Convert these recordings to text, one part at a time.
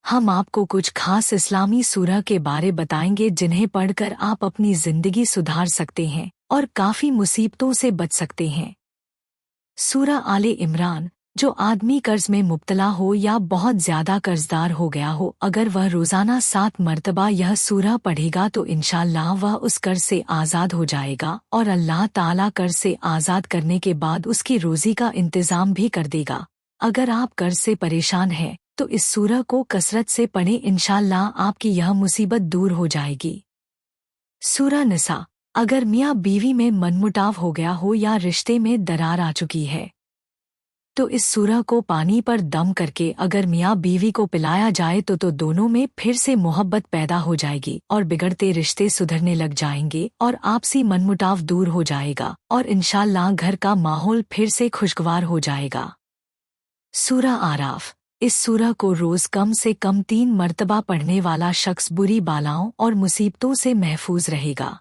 हम आपको कुछ खास इस्लामी सूरह के बारे बताएंगे जिन्हें पढ़कर आप अपनी जिंदगी सुधार सकते हैं और काफी मुसीबतों से बच सकते हैं। सूरह आले इमरान। जो आदमी कर्ज में मुब्तला हो या बहुत ज्यादा कर्जदार हो गया हो, अगर वह रोजाना 7 मरतबा यह सूरह पढ़ेगा तो इंशाअल्लाह वह उस कर्ज से आज़ाद हो जाएगा और अल्लाह ताला कर्ज से आज़ाद करने के बाद उसकी रोजी का इंतजाम भी कर देगा। अगर आप कर्ज से परेशान हैं तो इस सूरह को कसरत से पढ़ें, इंशाअल्लाह आपकी यह मुसीबत दूर हो जाएगी। सूरह निसा। अगर मियाँ बीवी में मनमुटाव हो गया हो या रिश्ते में दरार आ चुकी है तो इस सूरह को पानी पर दम करके अगर मियाँ बीवी को पिलाया जाए तो दोनों में फिर से मोहब्बत पैदा हो जाएगी और बिगड़ते रिश्ते सुधरने लग जाएंगे और आपसी मनमुटाव दूर हो जाएगा और इंशाअल्लाह घर का माहौल फिर से खुशगवार हो जाएगा। सूरह आराफ। इस सूरह को रोज कम से कम 3 मरतबा पढ़ने वाला शख्स बुरी बालाओं और मुसीबतों से महफूज रहेगा।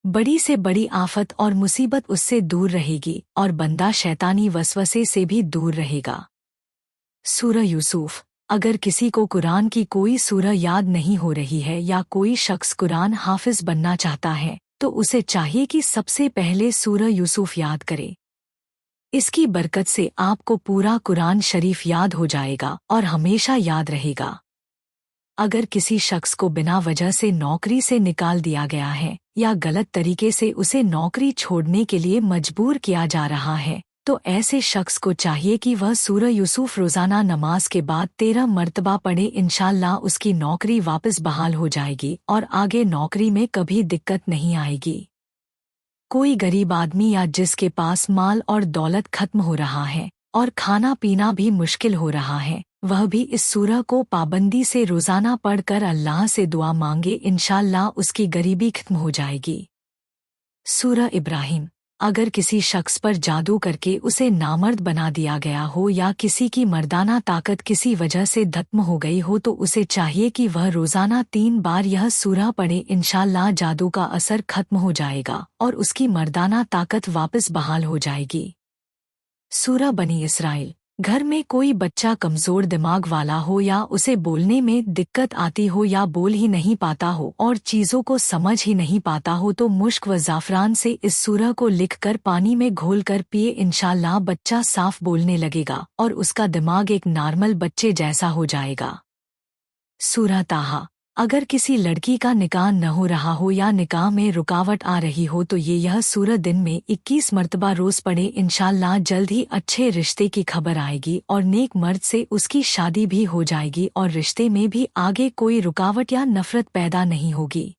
बड़ी से बड़ी आफत और मुसीबत उससे दूर रहेगी और बंदा शैतानी वसवसे से भी दूर रहेगा। सूरह यूसुफ। अगर किसी को कुरान की कोई सूरह याद नहीं हो रही है या कोई शख्स कुरान हाफिज बनना चाहता है तो उसे चाहिए कि सबसे पहले सूरह यूसुफ याद करे। इसकी बरकत से आपको पूरा कुरान शरीफ याद हो जाएगा और हमेशा याद रहेगा। अगर किसी शख्स को बिना वजह से नौकरी से निकाल दिया गया है या गलत तरीके से उसे नौकरी छोड़ने के लिए मजबूर किया जा रहा है तो ऐसे शख्स को चाहिए कि वह सूरह यूसुफ रोजाना नमाज के बाद 13 मरतबा पढ़े, इंशाअल्लाह उसकी नौकरी वापस बहाल हो जाएगी और आगे नौकरी में कभी दिक्कत नहीं आएगी। कोई गरीब आदमी या जिसके पास माल और दौलत खत्म हो रहा है और खाना पीना भी मुश्किल हो रहा है, वह भी इस सूरह को पाबंदी से रोजाना पढ़कर अल्लाह से दुआ मांगे, इंशाअल्लाह उसकी गरीबी खत्म हो जाएगी। सूरह इब्राहिम। अगर किसी शख्स पर जादू करके उसे नामर्द बना दिया गया हो या किसी की मर्दाना ताकत किसी वजह से खत्म हो गई हो तो उसे चाहिए कि वह रोजाना 3 बार यह सूरह पढ़े, इंशाअल्लाह जादू का असर खत्म हो जाएगा और उसकी मर्दाना ताकत वापस बहाल हो जाएगी। सूरह बनी इसराइल। घर में कोई बच्चा कमजोर दिमाग वाला हो या उसे बोलने में दिक्कत आती हो या बोल ही नहीं पाता हो और चीज़ों को समझ ही नहीं पाता हो तो मुश्क व ज़ाफ़रान से इस सूरह को लिखकर पानी में घोलकर पिए, इंशाअल्लाह बच्चा साफ बोलने लगेगा और उसका दिमाग एक नॉर्मल बच्चे जैसा हो जाएगा। सूरह ताहा। अगर किसी लड़की का निकाह न हो रहा हो या निकाह में रुकावट आ रही हो तो यह सूरह दिन में 21 मरतबा रोज पढ़े, इंशाअल्लाह जल्द ही अच्छे रिश्ते की खबर आएगी और नेक मर्द से उसकी शादी भी हो जाएगी और रिश्ते में भी आगे कोई रुकावट या नफरत पैदा नहीं होगी।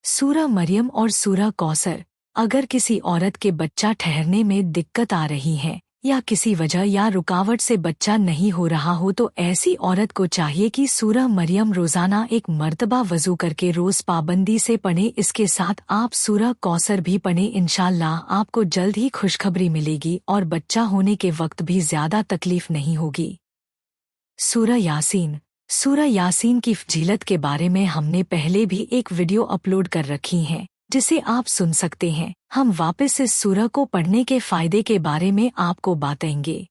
सूरह मरियम और सूरह कौसर। अगर किसी औरत के बच्चा ठहरने में दिक्कत आ रही है या किसी वजह या रुकावट से बच्चा नहीं हो रहा हो तो ऐसी औरत को चाहिए कि सूरह मरियम रोजाना 1 मरतबा वजू करके रोज पाबंदी से पढ़े। इसके साथ आप सूरह कौसर भी पढ़ें, इंशाअल्लाह आपको जल्द ही खुशखबरी मिलेगी और बच्चा होने के वक्त भी ज्यादा तकलीफ नहीं होगी। सूरह यासीन। सूरह यासीन की फजीलत के बारे में हमने पहले भी एक वीडियो अपलोड कर रखी है जिसे आप सुन सकते हैं। हम वापस इस सूरह को पढ़ने के फायदे के बारे में आपको बताएंगे।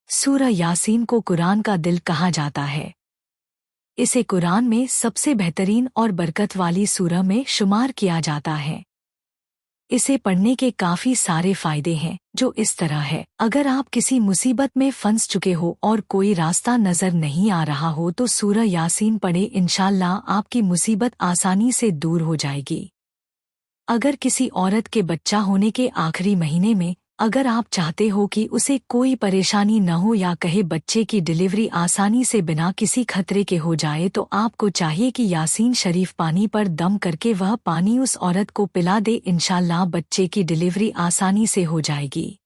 सूरह यासीन को कुरान का दिल कहा जाता है। इसे कुरान में सबसे बेहतरीन और बरकत वाली सूरह में शुमार किया जाता है। इसे पढ़ने के काफी सारे फायदे हैं जो इस तरह है। अगर आप किसी मुसीबत में फंस चुके हो और कोई रास्ता नजर नहीं आ रहा हो तो सूरह यासीन पढ़े, इंशाअल्लाह आपकी मुसीबत आसानी से दूर हो जाएगी। अगर किसी औरत के बच्चा होने के आखिरी महीने में अगर आप चाहते हो कि उसे कोई परेशानी न हो या कहे बच्चे की डिलीवरी आसानी से बिना किसी खतरे के हो जाए तो आपको चाहिए कि यासीन शरीफ पानी पर दम करके वह पानी उस औरत को पिला दे, इंशाअल्लाह बच्चे की डिलीवरी आसानी से हो जाएगी।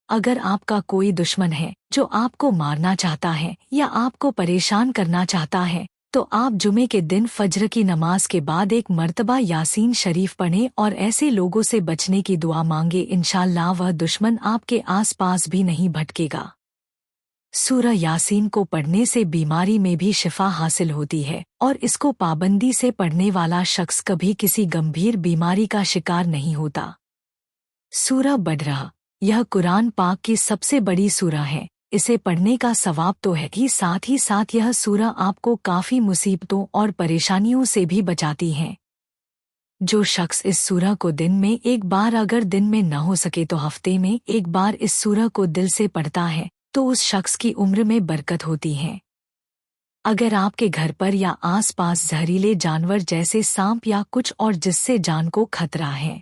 अगर आपका कोई दुश्मन है जो आपको मारना चाहता है या आपको परेशान करना चाहता है तो आप जुमे के दिन फज्र की नमाज के बाद 1 मरतबा यासीन शरीफ पढ़ें और ऐसे लोगों से बचने की दुआ मांगे, इंशाअल्लाह वह दुश्मन आपके आसपास भी नहीं भटकेगा। सूरह यासीन को पढ़ने से बीमारी में भी शिफा हासिल होती है और इसको पाबंदी से पढ़ने वाला शख्स कभी किसी गंभीर बीमारी का शिकार नहीं होता। सूरह बदरह। यह कुरान पाक की सबसे बड़ी सूरह है। इसे पढ़ने का सवाब तो है ही साथ यह सूरा आपको काफ़ी मुसीबतों और परेशानियों से भी बचाती है। जो शख्स इस सूरा को दिन में एक बार, अगर दिन में न हो सके तो हफ्ते में एक बार इस सूरा को दिल से पढ़ता है तो उस शख्स की उम्र में बरकत होती है। अगर आपके घर पर या आसपास जहरीले जानवर जैसे सांप या कुछ और जिससे जान को खतरा है,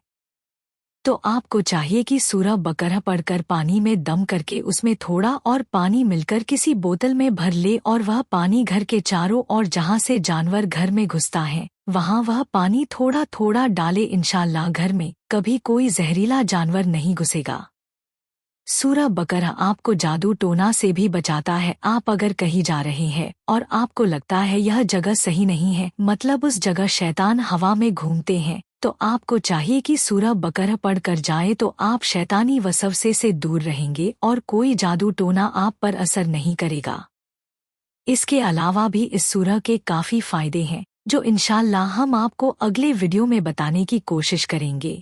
तो आपको चाहिए कि सूरा बकरा पढ़कर पानी में दम करके उसमें थोड़ा और पानी मिलकर किसी बोतल में भर ले और वह पानी घर के चारों ओर जहाँ से जानवर घर में घुसता है वहाँ वह पानी थोड़ा थोड़ा डाले। इंशाअल्लाह घर में कभी कोई जहरीला जानवर नहीं घुसेगा। सूरा बकरा आपको जादू टोना से भी बचाता है। आप अगर कहीं जा रहे हैं और आपको लगता है यह जगह सही नहीं है, मतलब उस जगह शैतान हवा में घूमते हैं, तो आपको चाहिए कि सूरा बकरा पढ़ कर जाए तो आप शैतानी वसवसे से दूर रहेंगे और कोई जादू टोना आप पर असर नहीं करेगा। इसके अलावा भी इस सूरा के काफ़ी फायदे हैं जो इंशाअल्लाह हम आपको अगले वीडियो में बताने की कोशिश करेंगे।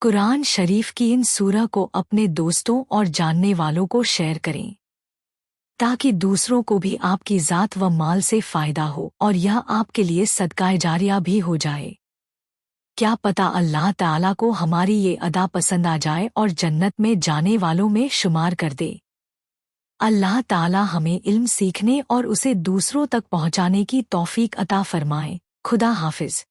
कुरान शरीफ की इन सूरा को अपने दोस्तों और जानने वालों को शेयर करें ताकि दूसरों को भी आपकी ज़ात व माल से फ़ायदा हो और यह आपके लिए सदका जारिया भी हो जाए। क्या पता अल्लाह ताला को हमारी ये अदा पसंद आ जाए और जन्नत में जाने वालों में शुमार कर दे। अल्लाह ताला हमें इल्म सीखने और उसे दूसरों तक पहुंचाने की तौफीक अता फरमाए। खुदा हाफिज।